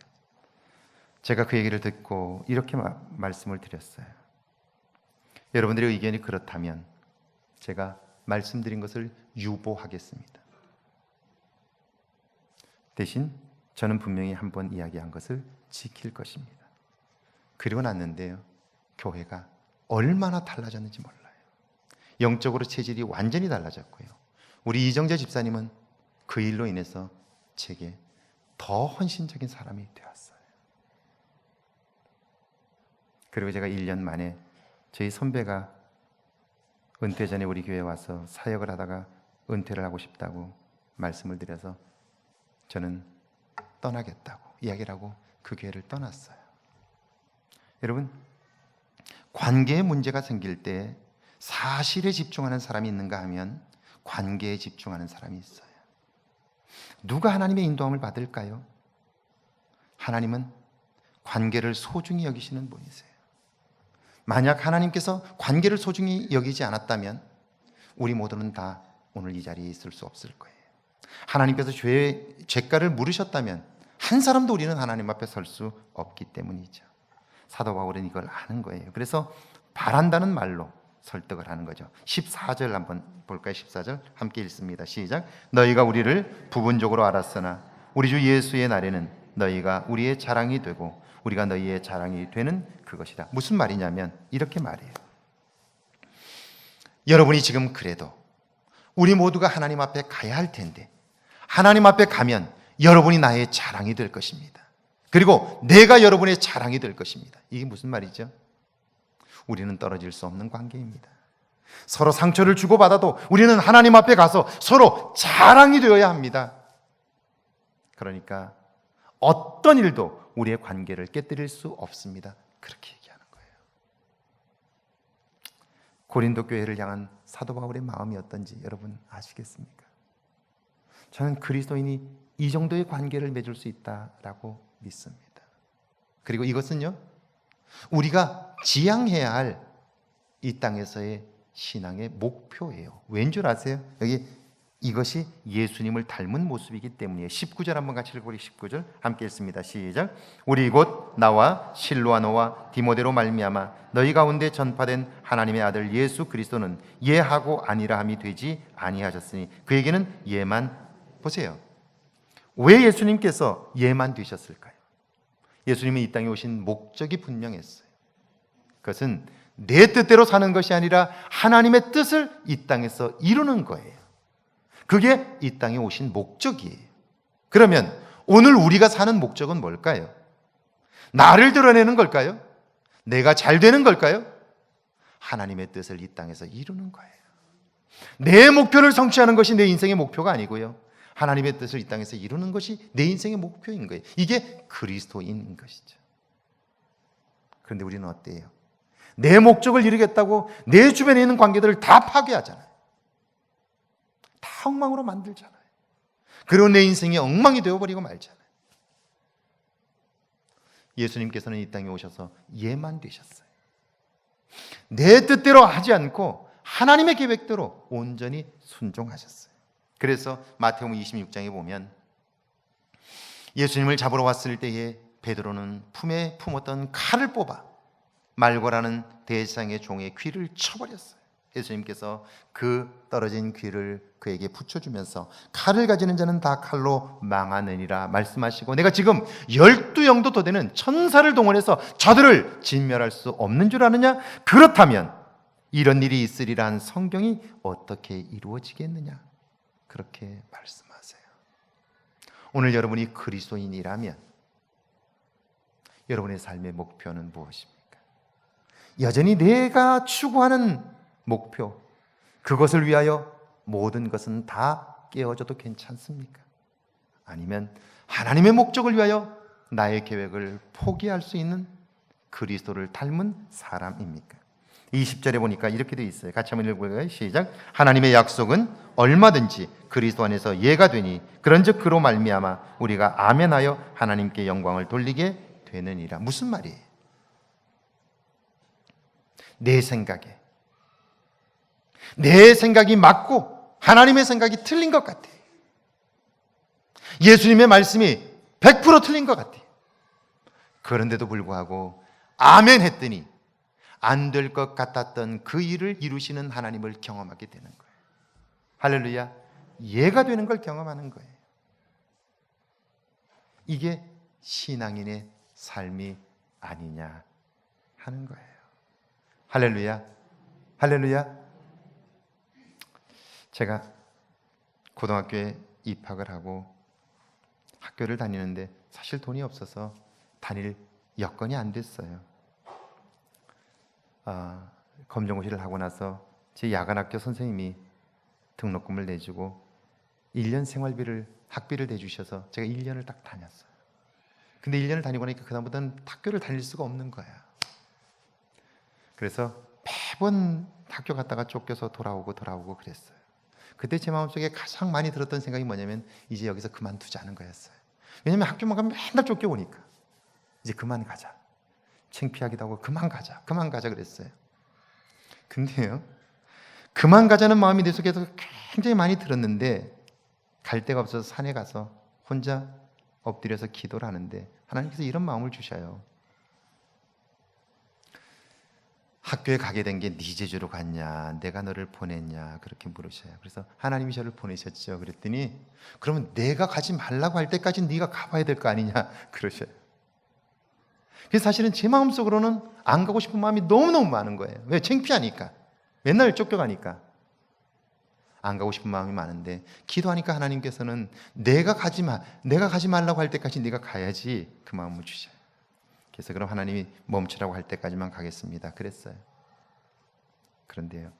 제가 그 얘기를 듣고 이렇게 말씀을 드렸어요. 여러분들의 의견이 그렇다면 제가 말씀드린 것을 유보하겠습니다. 대신 저는 분명히 한번 이야기한 것을 지킬 것입니다. 그리고 났는데요, 교회가 얼마나 달라졌는지 몰라요. 영적으로 체질이 완전히 달라졌고요. 우리 이정재 집사님은 그 일로 인해서 제게 더 헌신적인 사람이 되었어요. 그리고 제가 1년 만에 저희 선배가 은퇴 전에 우리 교회에 와서 사역을 하다가 은퇴를 하고 싶다고 말씀을 드려서 저는 떠나겠다고 이야기를 하고 그 교회를 떠났어요. 여러분, 관계에 문제가 생길 때 사실에 집중하는 사람이 있는가 하면 관계에 집중하는 사람이 있어요. 누가 하나님의 인도함을 받을까요? 하나님은 관계를 소중히 여기시는 분이세요. 만약 하나님께서 관계를 소중히 여기지 않았다면 우리 모두는 다 오늘 이 자리에 있을 수 없을 거예요. 하나님께서 죄가를 물으셨다면 한 사람도 우리는 하나님 앞에 설 수 없기 때문이죠. 사도 바울은 이걸 아는 거예요. 그래서 바란다는 말로 설득을 하는 거죠. 14절 한번 볼까요? 14절 함께 읽습니다. 시작. 너희가 우리를 부분적으로 알았으나 우리 주 예수의 날에는 너희가 우리의 자랑이 되고 우리가 너희의 자랑이 되는 그것이다. 무슨 말이냐면 이렇게 말해요. 여러분이 지금 그래도 우리 모두가 하나님 앞에 가야 할 텐데 하나님 앞에 가면 여러분이 나의 자랑이 될 것입니다. 그리고 내가 여러분의 자랑이 될 것입니다. 이게 무슨 말이죠? 우리는 떨어질 수 없는 관계입니다. 서로 상처를 주고받아도 우리는 하나님 앞에 가서 서로 자랑이 되어야 합니다. 그러니까 어떤 일도 우리의 관계를 깨뜨릴 수 없습니다. 그렇게 얘기하는 거예요. 고린도 교회를 향한 사도 바울의 마음이 어떤지 여러분 아시겠습니까? 저는 그리스도인이 이 정도의 관계를 맺을 수 있다라고 믿습니다. 그리고 이것은요, 우리가 지향해야 할 이 땅에서의 신앙의 목표예요. 왠 줄 아세요? 여기 이것이 예수님을 닮은 모습이기 때문이에요. 19절 한번 같이 읽어보리. 19절 함께 읽습니다. 시작. 우리 곧 나와 실로아노와 디모데로 말미암아 너희 가운데 전파된 하나님의 아들 예수 그리스도는 예하고 아니라함이 되지 아니하셨으니 그에게는 예만. 보세요. 왜 예수님께서 예만 되셨을까요? 예수님은 이 땅에 오신 목적이 분명했어요. 그것은 내 뜻대로 사는 것이 아니라 하나님의 뜻을 이 땅에서 이루는 거예요. 그게 이 땅에 오신 목적이에요. 그러면 오늘 우리가 사는 목적은 뭘까요? 나를 드러내는 걸까요? 내가 잘 되는 걸까요? 하나님의 뜻을 이 땅에서 이루는 거예요. 내 목표를 성취하는 것이 내 인생의 목표가 아니고요, 하나님의 뜻을 이 땅에서 이루는 것이 내 인생의 목표인 거예요. 이게 그리스도인인 것이죠. 그런데 우리는 어때요? 내 목적을 이루겠다고 내 주변에 있는 관계들을 다 파괴하잖아요. 다 엉망으로 만들잖아요. 그리고 내 인생이 엉망이 되어버리고 말잖아요. 예수님께서는 이 땅에 오셔서 예만 되셨어요. 내 뜻대로 하지 않고 하나님의 계획대로 온전히 순종하셨어요. 그래서 마태복음 26장에 보면 예수님을 잡으러 왔을 때에 베드로는 품에 품었던 칼을 뽑아 말고라는 대상의 종의 귀를 쳐버렸어요. 예수님께서 그 떨어진 귀를 그에게 붙여주면서 칼을 가지는 자는 다 칼로 망하느니라 말씀하시고, 내가 지금 12영도 더 되는 천사를 동원해서 저들을 진멸할 수 없는 줄 아느냐? 그렇다면 이런 일이 있으리라 한 성경이 어떻게 이루어지겠느냐? 그렇게 말씀하세요. 오늘 여러분이 그리스도인이라면 여러분의 삶의 목표는 무엇입니까? 여전히 내가 추구하는 목표, 그것을 위하여 모든 것은 다 깨어져도 괜찮습니까? 아니면 하나님의 목적을 위하여 나의 계획을 포기할 수 있는 그리스도를 닮은 사람입니까? 20절에 보니까 이렇게 되어 있어요. 같이 한번 읽어볼까요? 시작. 하나님의 약속은 얼마든지 그리스도 안에서 예가 되니 그런즉 그로 말미암아 우리가 아멘하여 하나님께 영광을 돌리게 되느니라. 무슨 말이에요? 내 생각이 맞고 하나님의 생각이 틀린 것 같아요. 예수님의 말씀이 100% 틀린 것 같아요. 그런데도 불구하고 아멘 했더니 안 될 것 같았던 그 일을 이루시는 하나님을 경험하게 되는 거예요. 할렐루야. 예가 되는 걸 경험하는 거예요. 이게 신앙인의 삶이 아니냐 하는 거예요. 할렐루야. 할렐루야. 제가 고등학교에 입학을 하고 학교를 다니는데 사실 돈이 없어서 다닐 여건이 안 됐어요. 검정고시를 하고 나서 제 야간학교 선생님이 등록금을 내주고 1년 생활비를, 학비를 내주셔서 제가 1년을 딱 다녔어요. 근데 1년을 다니고 나니까 그다음부터는 학교를 다닐 수가 없는 거야. 그래서 매번 학교 갔다가 쫓겨서 돌아오고 그랬어요. 그때 제 마음속에 가장 많이 들었던 생각이 뭐냐면 이제 여기서 그만두자는 거였어요. 왜냐면 학교만 가면 맨날 쫓겨오니까 이제 그만 가자. 창피하기도 하고 그만 가자 그랬어요. 근데요, 그만 가자는 마음이 내 속에서 굉장히 많이 들었는데 갈 데가 없어서 산에 가서 혼자 엎드려서 기도를 하는데 하나님께서 이런 마음을 주셔요. 학교에 가게 된 게 네 재주로 갔냐, 내가 너를 보냈냐, 그렇게 물으셔요. 그래서 하나님이 저를 보내셨죠. 그랬더니 그러면 내가 가지 말라고 할 때까지 네가 가봐야 될 거 아니냐 그러셔요. 그래서 사실은 제 마음속으로는 안 가고 싶은 마음이 너무너무 많은 거예요. 왜? 창피하니까. 맨날 쫓겨가니까 안 가고 싶은 마음이 많은데 기도하니까 하나님께서는 내가 가지 말라고 할 때까지 네가 가야지, 그 마음을 주셔요. 그래서 그럼 하나님이 멈추라고 할 때까지만 가겠습니다 그랬어요. 그런데요,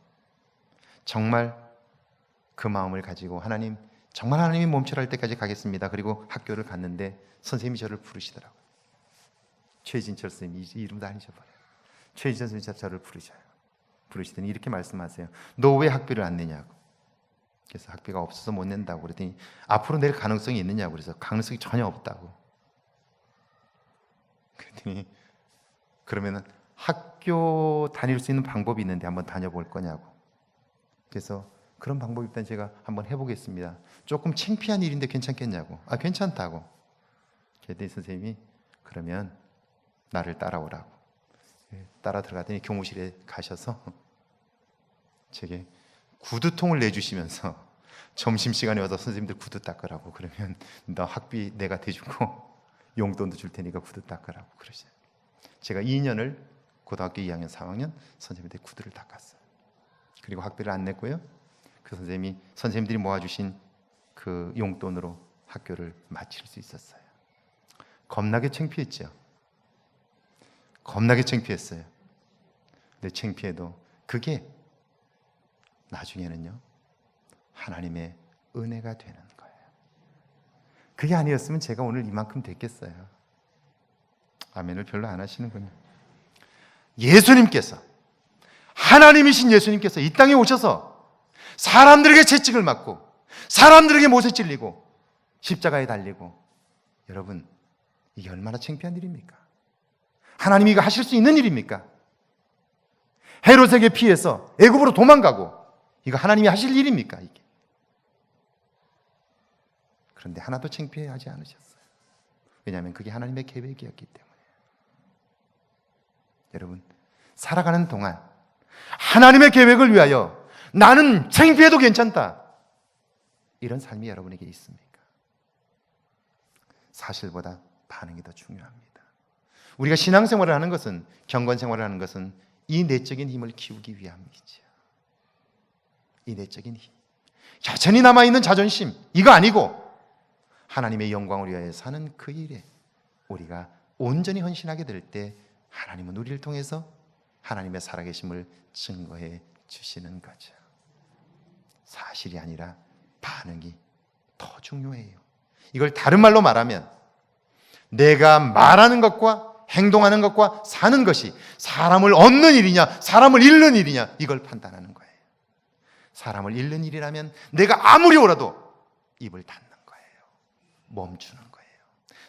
정말 그 마음을 가지고 정말 하나님이 멈추라 할 때까지 가겠습니다. 그리고 학교를 갔는데 선생님이 저를 부르시더라고요. 최진철 선생님, 이름도 안 잊어버려요. 최진철 선생님이 저를 부르시더니 이렇게 말씀하세요. 너 왜 학비를 안 내냐고. 그래서 학비가 없어서 못 낸다고 그랬더니 앞으로 낼 가능성이 있느냐고. 그래서 가능성이 전혀 없다고. 그랬더니 그러면은 학교 다닐 수 있는 방법이 있는데 한번 다녀볼 거냐고. 그래서 그런 방법이 있다면 제가 한번 해보겠습니다. 조금 창피한 일인데 괜찮겠냐고. 괜찮다고. 그랬더니 선생님이 그러면 나를 따라오라고. 따라 들어가더니 교무실에 가셔서 제게 구두통을 내주시면서 점심시간에 와서 선생님들 구두 닦으라고. 그러면 너 학비 내가 대주고 용돈도 줄 테니까 구두 닦으라고 그러셔요. 제가 2년을 고등학교 2학년, 3학년 선생님들 구두를 닦았어요. 그리고 학비를 안 냈고요. 그 선생님들이 모아주신 그 용돈으로 학교를 마칠 수 있었어요. 겁나게 창피했죠. 겁나게 창피했어요. 근데 창피해도 그게 나중에는요 하나님의 은혜가 되는 거예요. 그게 아니었으면 제가 오늘 이만큼 됐겠어요. 아멘을 별로 안 하시는군요. 예수님께서, 하나님이신 예수님께서 이 땅에 오셔서 사람들에게 채찍을 맞고 사람들에게 못에 찔리고 십자가에 달리고, 여러분 이게 얼마나 창피한 일입니까? 하나님이 이거 하실 수 있는 일입니까? 헤롯에게 피해서 애굽으로 도망가고 이거 하나님이 하실 일입니까? 이게. 그런데 하나도 창피해하지 않으셨어요. 왜냐하면 그게 하나님의 계획이었기 때문에. 여러분, 살아가는 동안 하나님의 계획을 위하여 나는 창피해도 괜찮다, 이런 삶이 여러분에게 있습니까? 사실보다 반응이 더 중요합니다. 우리가 신앙생활을 하는 것은, 경건생활을 하는 것은 이 내적인 힘을 키우기 위함이죠. 이 내적인 힘, 여전히 남아있는 자존심, 이거 아니고 하나님의 영광을 위하여 사는 그 일에 우리가 온전히 헌신하게 될 때 하나님은 우리를 통해서 하나님의 살아계심을 증거해 주시는 거죠. 사실이 아니라 반응이 더 중요해요. 이걸 다른 말로 말하면 내가 말하는 것과 행동하는 것과 사는 것이 사람을 얻는 일이냐 사람을 잃는 일이냐, 이걸 판단하는 거예요. 사람을 잃는 일이라면 내가 아무리 오라도 입을 닫는 거예요. 멈추는 거예요.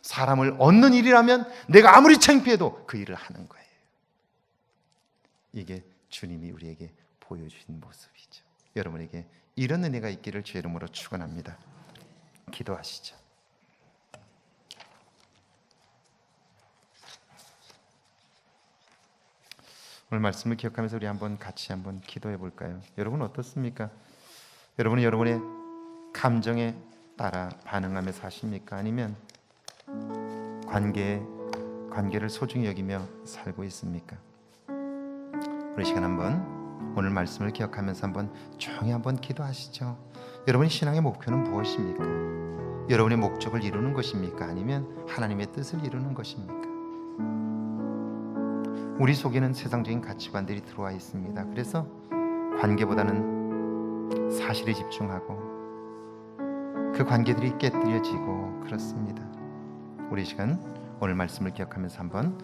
사람을 얻는 일이라면 내가 아무리 창피해도 그 일을 하는 거예요. 이게 주님이 우리에게 보여주신 모습이죠. 여러분에게 이런 은혜가 있기를 주의 이름으로 축원합니다. 기도하시죠. 오늘 말씀을 기억하면서 우리 같이 한번 기도해 볼까요? 여러분 어떻습니까? 여러분은 여러분의 감정에 따라 반응하며 사십니까? 아니면 관계를 소중히 여기며 살고 있습니까? 우리 시간 한번 오늘 말씀을 기억하면서 한번 조용히 한번 기도하시죠. 여러분의 신앙의 목표는 무엇입니까? 여러분의 목적을 이루는 것입니까? 아니면 하나님의 뜻을 이루는 것입니까? 우리 속에는 세상적인 가치관들이 들어와 있습니다. 그래서 관계보다는 사실에 집중하고 그 관계들이 깨뜨려지고 그렇습니다. 우리 시간 오늘 말씀을 기억하면서 한번